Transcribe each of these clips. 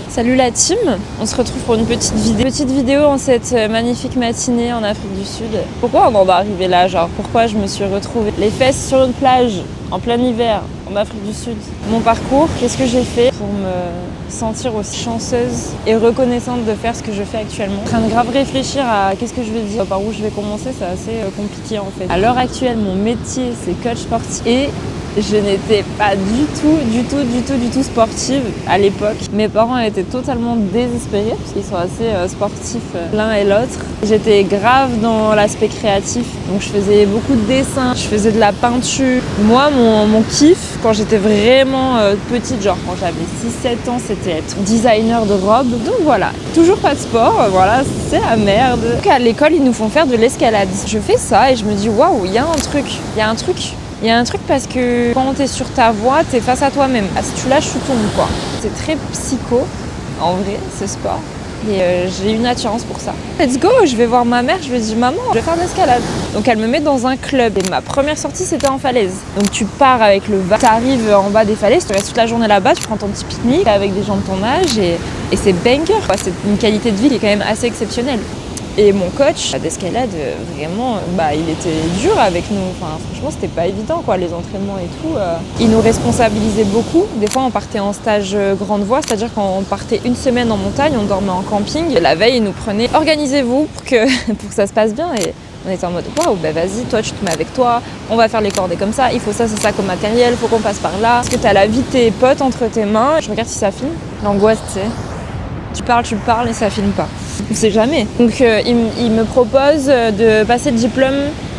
Salut la team, on se retrouve pour une petite vidéo en cette magnifique matinée en Afrique du Sud. Pourquoi on en est arrivé là, genre pourquoi je me suis retrouvée les fesses sur une plage en plein hiver en Afrique du Sud. Mon parcours, qu'est-ce que j'ai fait pour me sentir aussi chanceuse et reconnaissante de faire ce que je fais actuellement. Je suis en train de grave réfléchir à qu'est-ce que je vais dire, par où je vais commencer, c'est assez compliqué en fait. À l'heure actuelle, mon métier c'est coach sportif et je n'étais pas du tout sportive à l'époque. Mes parents étaient totalement désespérés parce qu'ils sont assez sportifs l'un et l'autre. J'étais grave dans l'aspect créatif, donc je faisais beaucoup de dessins, je faisais de la peinture. Moi, mon kiff, quand j'étais vraiment petite, genre quand j'avais 6-7 ans, c'était être designer de robes. Donc voilà, toujours pas de sport, voilà, c'est la merde. Donc à l'école, ils nous font faire de l'escalade. Je fais ça et je me dis waouh, il y a un truc parce que quand t'es sur ta voie, t'es face à toi-même. Ah, si tu lâches, tu tombes quoi. C'est très psycho, en vrai, ce sport. Et j'ai une attirance pour ça. Let's go, je vais voir ma mère, je lui dis maman, je vais faire de l'escalade. Donc elle me met dans un club. Et ma première sortie, c'était en falaise. Donc tu pars avec le van, t'arrives en bas des falaises, tu restes toute la journée là-bas, tu prends ton petit pique-nique avec des gens de ton âge et c'est banger. C'est une qualité de vie qui est quand même assez exceptionnelle. Et mon coach d'escalade, vraiment, il était dur avec nous. Enfin, franchement, c'était pas évident, quoi, les entraînements et tout. Il nous responsabilisait beaucoup. Des fois, on partait en stage grande voie, c'est-à-dire qu'on partait une semaine en montagne, on dormait en camping. Et la veille, il nous prenait « Organisez-vous pour que ça se passe bien ». Et on était en mode « Waouh, vas-y, toi, tu te mets avec toi, on va faire les cordées comme ça, il faut ça, c'est ça comme matériel, faut qu'on passe par là. » Parce que t'as la vie de tes potes entre tes mains. Je regarde si ça filme. L'angoisse, tu sais. Tu parles et ça filme pas. On sait jamais. Donc il me propose de passer le diplôme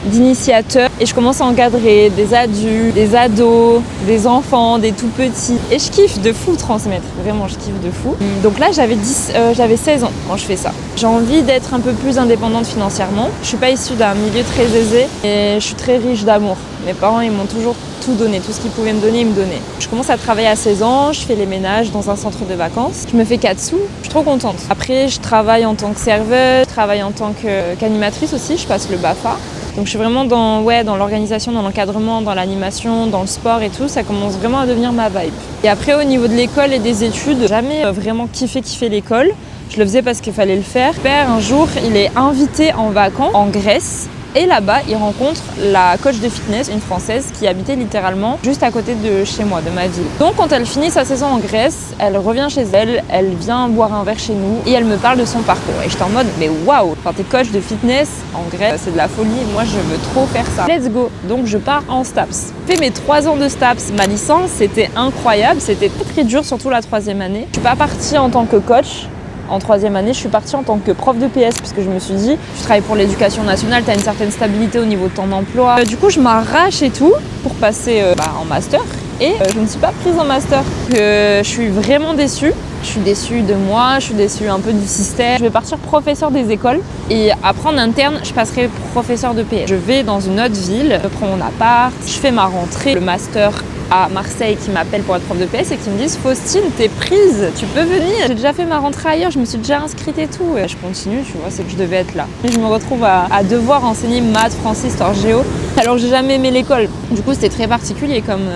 d'initiateur et je commence à encadrer des adultes, des ados, des enfants, des tout petits. Et je kiffe de fou transmettre, vraiment je kiffe de fou. Donc là j'avais 16 ans quand je fais ça. J'ai envie d'être un peu plus indépendante financièrement. Je suis pas issue d'un milieu très aisé et je suis très riche d'amour. Mes parents ils m'ont toujours tout donné, tout ce qu'ils pouvaient me donner, ils me donnaient. Je commence à travailler à 16 ans, je fais les ménages dans un centre de vacances. Je me fais 4 sous, je suis trop contente. Après, je travaille en tant que serveuse, je travaille en tant qu'animatrice aussi, je passe le BAFA. Donc je suis vraiment dans l'organisation, dans l'encadrement, dans l'animation, dans le sport et tout. Ça commence vraiment à devenir ma vibe. Et après, au niveau de l'école et des études, j'ai jamais vraiment kiffé l'école. Je le faisais parce qu'il fallait le faire. Mon père, un jour, il est invité en vacances en Grèce. Et là-bas, il rencontre la coach de fitness, une Française qui habitait littéralement juste à côté de chez moi, de ma ville. Donc quand elle finit sa saison en Grèce, elle revient chez elle, elle vient boire un verre chez nous et elle me parle de son parcours. Et j'étais en mode, mais waouh, quand t'es coach de fitness en Grèce, c'est de la folie, moi je veux trop faire ça. Let's go. Donc je pars en STAPS. J'ai fait mes 3 ans de STAPS, ma licence, c'était incroyable, c'était très dur, surtout la 3e année. Je suis pas partie en tant que coach. En 3e année, je suis partie en tant que prof de PS parce que je me suis dit, tu travailles pour l'éducation nationale, tu as une certaine stabilité au niveau de ton emploi. Du coup, je m'arrache et tout pour passer en master et je ne suis pas prise en master. Je suis vraiment déçue. Je suis déçue de moi, je suis déçue un peu du système. Je vais partir professeur des écoles et après en interne, je passerai professeur de PS. Je vais dans une autre ville, je prends mon appart, je fais ma rentrée, le master à Marseille qui m'appellent pour être prof de PS et qui me disent « Faustine, t'es prise, tu peux venir ». J'ai déjà fait ma rentrée ailleurs, je me suis déjà inscrite et tout. Et je continue, tu vois, c'est que je devais être là. Et je me retrouve à devoir enseigner maths, français, histoire, géo, alors que j'ai jamais aimé l'école. Du coup, c'était très particulier comme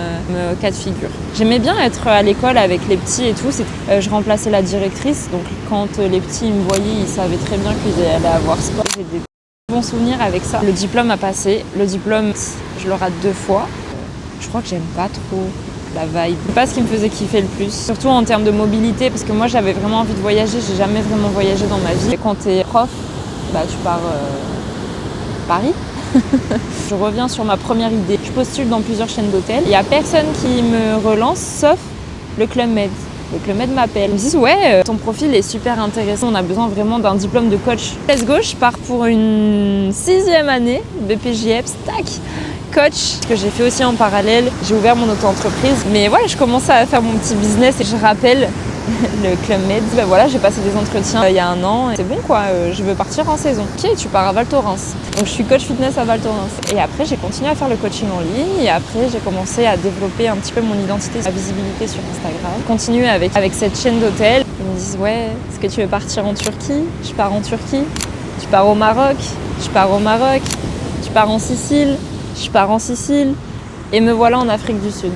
cas de figure. J'aimais bien être à l'école avec les petits et tout. Je remplaçais la directrice, donc quand les petits me voyaient, ils savaient très bien qu'ils allaient avoir sport. J'ai des bons souvenirs avec ça. Le diplôme a passé. Le diplôme, je le rate 2 fois. Je crois que j'aime pas trop la vibe. C'est pas ce qui me faisait kiffer le plus. Surtout en termes de mobilité, parce que moi j'avais vraiment envie de voyager, j'ai jamais vraiment voyagé dans ma vie. Et quand t'es prof, tu pars Paris. Je reviens sur ma première idée. Je postule dans plusieurs chaînes d'hôtels. Il y a personne qui me relance, sauf le Club Med. Le Club Med m'appelle. Ils me disent ouais, ton profil est super intéressant, on a besoin vraiment d'un diplôme de coach. Let's go, je pars pour une 6e année, BPJEPS, tac, coach, que j'ai fait aussi en parallèle. J'ai ouvert mon auto-entreprise. Mais voilà, je commençais à faire mon petit business et je rappelle le Club Med. Voilà, j'ai passé des entretiens il y a 1 an. C'est bon quoi, je veux partir en saison. Ok, tu pars à Val Thorens. Donc je suis coach fitness à Val Thorens. Et après, j'ai continué à faire le coaching en ligne. Et après, j'ai commencé à développer un petit peu mon identité, ma visibilité sur Instagram. Continuer avec cette chaîne d'hôtels. Ils me disent ouais, est-ce que tu veux partir en Turquie? Je pars en Turquie. Tu pars au Maroc? Je pars au Maroc. Tu pars en Sicile? Je pars en Sicile. Et me voilà en Afrique du Sud.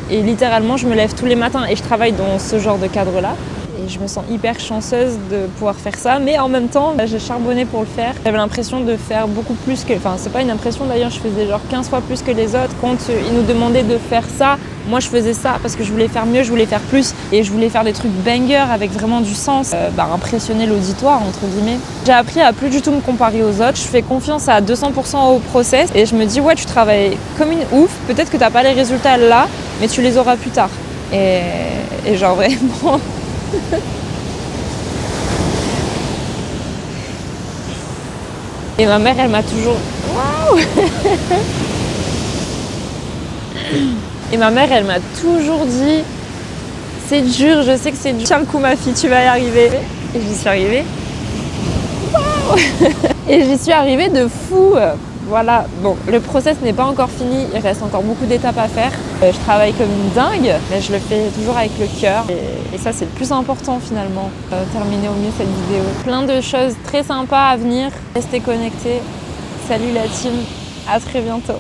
Et littéralement, je me lève tous les matins et je travaille dans ce genre de cadre-là. Et je me sens hyper chanceuse de pouvoir faire ça, mais en même temps, j'ai charbonné pour le faire. J'avais l'impression de faire beaucoup plus que... Enfin, c'est pas une impression d'ailleurs, je faisais genre 15 fois plus que les autres. Quand ils nous demandaient de faire ça, moi je faisais ça parce que je voulais faire mieux, je voulais faire plus. Et je voulais faire des trucs banger avec vraiment du sens. Impressionner l'auditoire, entre guillemets. J'ai appris à plus du tout me comparer aux autres. Je fais confiance à 200% au process. Et je me dis, ouais, tu travailles comme une ouf. Peut-être que t'as pas les résultats là, mais tu les auras plus tard. Et genre vraiment... Et ma mère, elle m'a toujours... Waouh. Et ma mère, elle m'a toujours dit, c'est dur, je sais que c'est dur. Tiens le coup ma fille, tu vas y arriver. Et j'y suis arrivée. Waouh. Et j'y suis arrivée de fou. Voilà, bon, le process n'est pas encore fini, il reste encore beaucoup d'étapes à faire. Je travaille comme une dingue, mais je le fais toujours avec le cœur. Et ça, c'est le plus important finalement, terminer au mieux cette vidéo. Plein de choses très sympas à venir, restez connectés. Salut la team, à très bientôt.